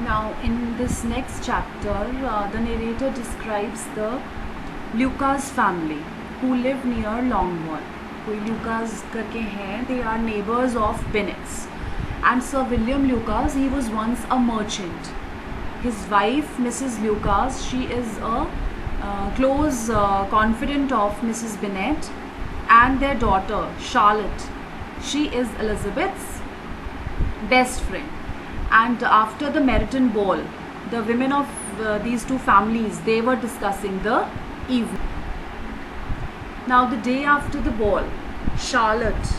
Now, in this next chapter, the narrator describes the Lucas family who live near Longbourn. कोई Lucas करके हैं, they are neighbors of Bennets. And Sir William Lucas, he was once a merchant. His wife, Mrs. Lucas, she is a close confidant of Mrs. Bennet, and their daughter, Charlotte, she is Elizabeth's best friend. And after the Meryton ball, the women of these two families, they were discussing the evening. Now the day after the ball, Charlotte,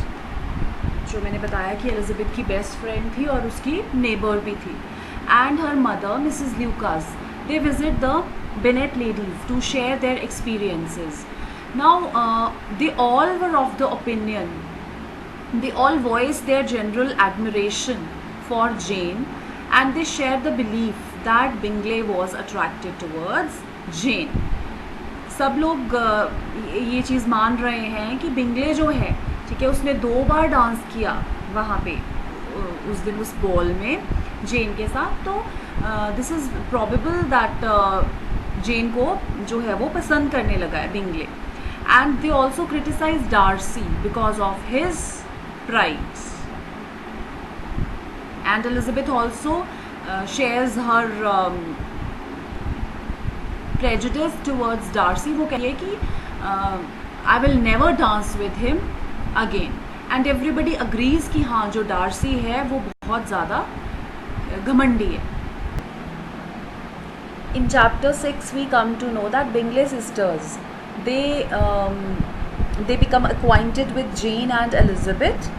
जो मैंने बताया कि Elizabeth की best friend थी और उसकी neighbour भी थी, and her mother, Mrs. Lucas, they visit the Bennet ladies to share their experiences. Now they all were of the opinion, they all voiced their general admiration for Jane, and they shared the belief that Bingley was attracted towards Jane. सब लोग ये चीज़ मान रहे हैं कि Bingley जो है, ठीक है, उसने 2 बार डांस किया वहाँ पे उस दिन उस बॉल में जेन के साथ. तो this is probable that Jane को जो है वो पसंद करने लगा है Bingley. And they also criticise Darcy because of his pride. And Elizabeth also shares her prejudice towards Darcy. वो कहती है कि I will never dance with him again. And everybody agrees कि हाँ जो Darcy है वो बहुत ज़्यादा घमंडी है. In chapter 6 we come to know that Bingley sisters, they become acquainted with Jane and Elizabeth.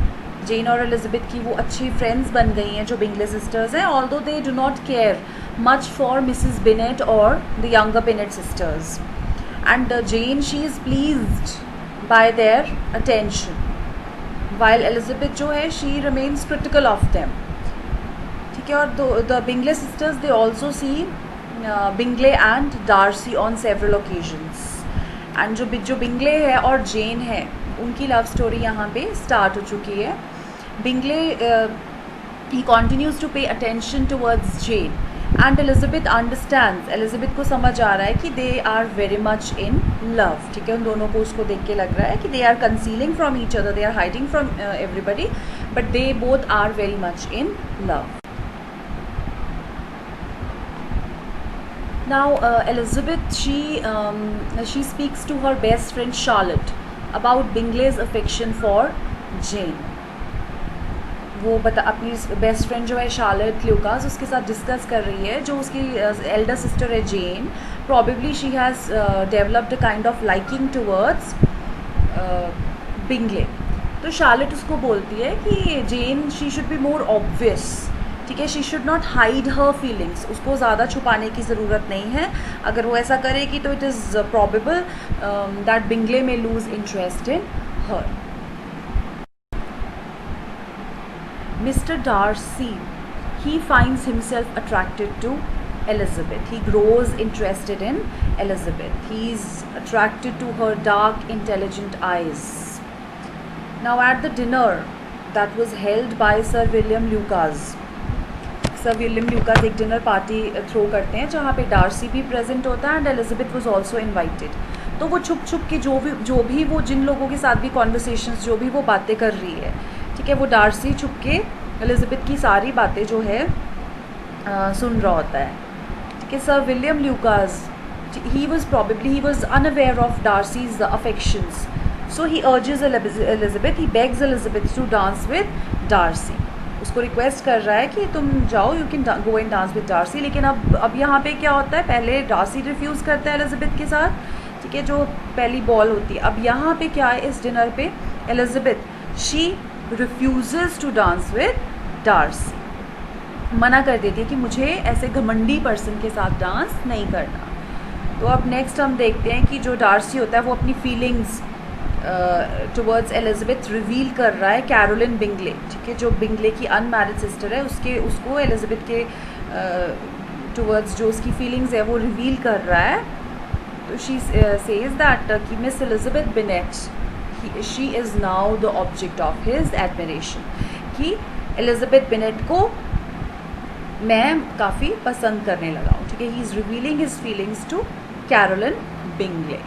जेन और एलिजाबेथ की वो अच्छी फ्रेंड्स बन गई हैं जो बिंगले सिस्टर्स हैं, although they do not care much for Mrs Bennet और the younger Bennet sisters. And Jane she is pleased by their attention, while Elizabeth जो है she remains critical of them. ठीक है. और the Bingley sisters they also see Bingley and Darcy on several occasions. And जो Bingley है और जेन है उनकी लव स्टोरी यहाँ पे स्टार्ट हो चुकी है. Bingley he continues to pay attention towards Jane, and Elizabeth understands. Elizabeth को समझ आ रहा है कि they are very much in love. ठीक है. उन दोनों को उसको देख के लग रहा है कि they are concealing from each other, they are hiding from everybody, but they both are very much in love. Now Elizabeth she speaks to her best friend Charlotte about Bingley's affection for Jane. वो अपनी best friend जो है Charlotte Lucas उसके साथ discuss कर रही है. जो उसकी एल्डर सिस्टर है Jane, probably she has developed a kind of liking towards Bingley. तो शार्लेट उसको बोलती है कि Jane she should be more obvious. ठीक है. She should not hide her feelings. उसको ज़्यादा छुपाने की ज़रूरत नहीं है. अगर वो ऐसा करेगी तो it is probable that Bingley may lose interest in her. Mr. Darcy, he finds himself attracted to Elizabeth. He grows interested in Elizabeth. He's attracted to her dark, intelligent eyes. Now at the dinner that was held by Sir William Lucas, Sir William Lucas एक dinner party throw करते हैं जहाँ पे Darcy भी present होता है and Elizabeth was also invited. तो वो छुप के जो भी वो जिन लोगों के साथ भी conversations जो भी वो बातें कर रही है, ठीक है, वो डार्सी छुप के एलिजाबेथ की सारी बातें जो है सुन रहा होता है. ठीक है. Sir William Lucas he was unaware of Darcy's affections, so he urges Elizabeth, he begs Elizabeth to dance with Darcy. उसको रिक्वेस्ट कर रहा है कि तुम जाओ, you can go and dance with Darcy. लेकिन अब यहाँ पे क्या होता है, पहले डार्सी रिफ्यूज़ करता है एलिजाबेथ के साथ. ठीक है. जो पहली बॉल होती है. अब यहाँ पे क्या है इस डिनर पे, Elizabeth she refuses to dance with Darcy. मना कर देती है कि मुझे ऐसे घमंडी पर्सन के साथ डांस नहीं करना. तो अब नेक्स्ट हम देखते हैं कि जो डार्सी होता है वो अपनी फीलिंग्स टुवर्ड्स एलिजाबेथ रिवील कर रहा है कैरोलिन बिंगले. ठीक है. जो बिंगले की अनमैरिड सिस्टर है उसको एलिजाबेथ के टुवर्ड्स जो उसकी फीलिंग्स है वो रिवील कर रहा है. तो शी सेज दैट कि miss Elizabeth Bennet she is now the object of his admiration. कि एलिजाबेथ बेनेट को मैं काफ़ी पसंद करने लगा हूँ, ठीक है। He is revealing his feelings to Caroline Bingley.